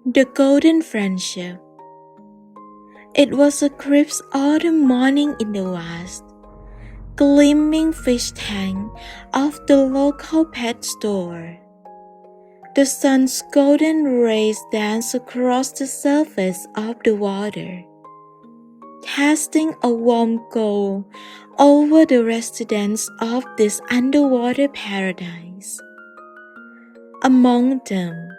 The Golden Friendship. It was a crisp autumn morning in the vast, gleaming fish tank of the local pet store. The sun's golden rays danced across the surface of the water, casting a warm glow over the residents of this underwater paradise. Among them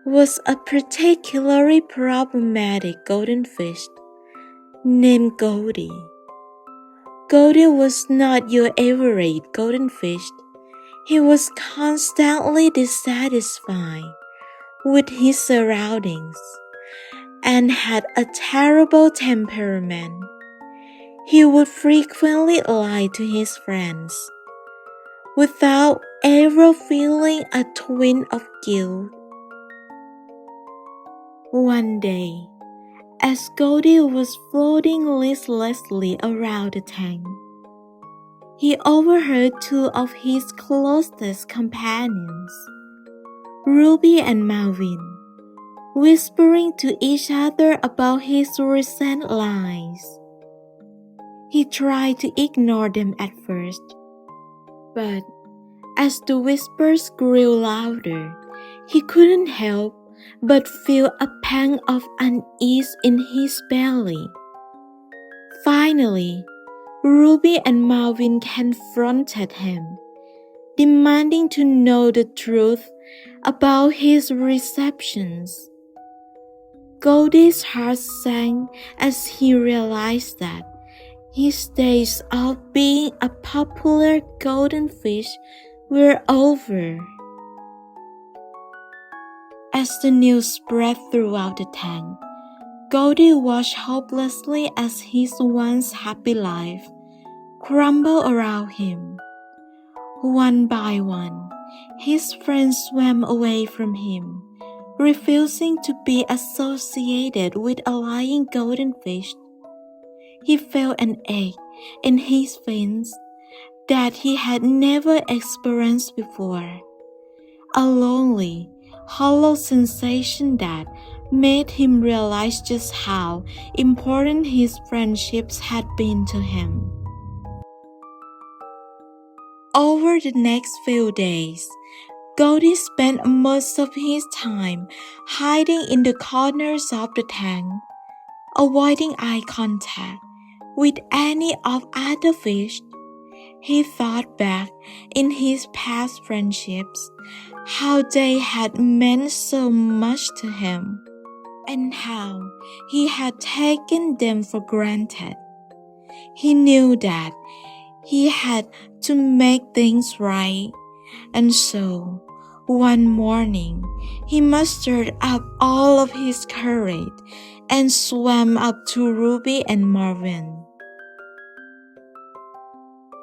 was a particularly problematic goldfish named Goldie. Goldie was not your average goldfish. He was constantly dissatisfied with his surroundings and had a terrible temperament. He would frequently lie to his friends without ever feeling a twinge of guilt. One day, as Goldie was floating listlessly around the tank, he overheard two of his closest companions, Ruby and Marvin, whispering to each other about his recent lies. He tried to ignore them at first, but as the whispers grew louder, he couldn't help but feel a pang of unease in his belly. Finally, Ruby and Marvin confronted him, demanding to know the truth about his receptions. Goldie's heart sank as he realized that his days of being a popular goldfish were over. As the news spread throughout the tank, Goldie watched hopelessly as his once happy life crumbled around him. One by one, his friends swam away from him, refusing to be associated with a lying goldfish. He felt an ache in his veins that he had never experienced before, a lonely, hollow sensation that made him realize just how important his friendships had been to him. Over the next few days, Goldie spent most of his time hiding in the corners of the tank, avoiding eye contact with any of other fish. He thought back in his past friendships, how they had meant so much to him, and how he had taken them for granted. He knew that he had to make things right, and so, one morning, he mustered up all of his courage and swam up to Ruby and Marvin.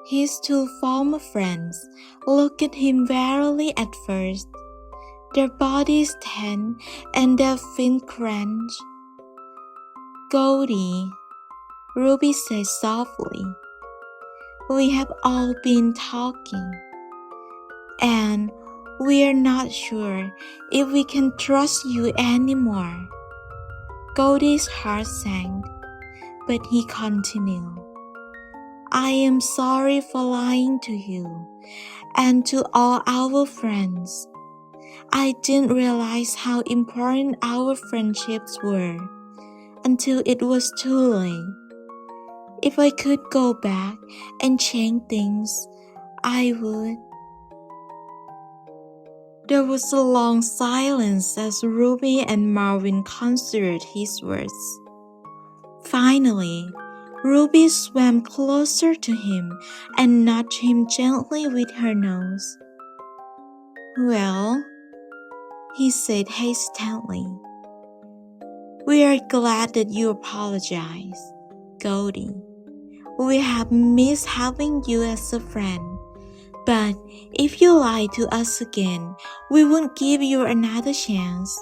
His two former friends looked at him warily at first, their bodies tense and their fins clenched. "Goldie," Ruby said softly, "we have all been talking, and we're not sure if we can trust you anymore." Goldie's heart sank, but he continued, "I am sorry for lying to you and to all our friends. I didn't realize how important our friendships were until it was too late. If I could go back and change things, I would." There was a long silence as Ruby and Marvin considered his words. Finally, Ruby swam closer to him and nudged him gently with her nose. "Well," he said hesitantly, "we are glad that you apologize, Goldie. We have missed having you as a friend, but if you lie to us again, we won't give you another chance."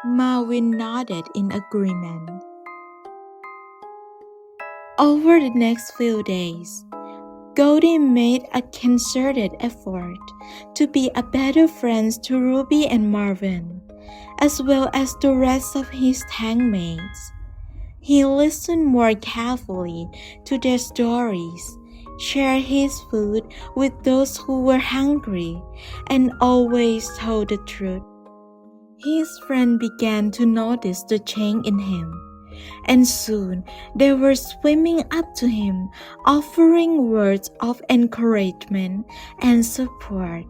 Marvin nodded in agreement. Over the next few days, Goldie made a concerted effort to be a better friend to Ruby and Marvin, as well as the rest of his tank mates. He listened more carefully to their stories, shared his food with those who were hungry, and always told the truth. His friend began to notice the change in him, and soon they were swimming up to him, offering words of encouragement and support.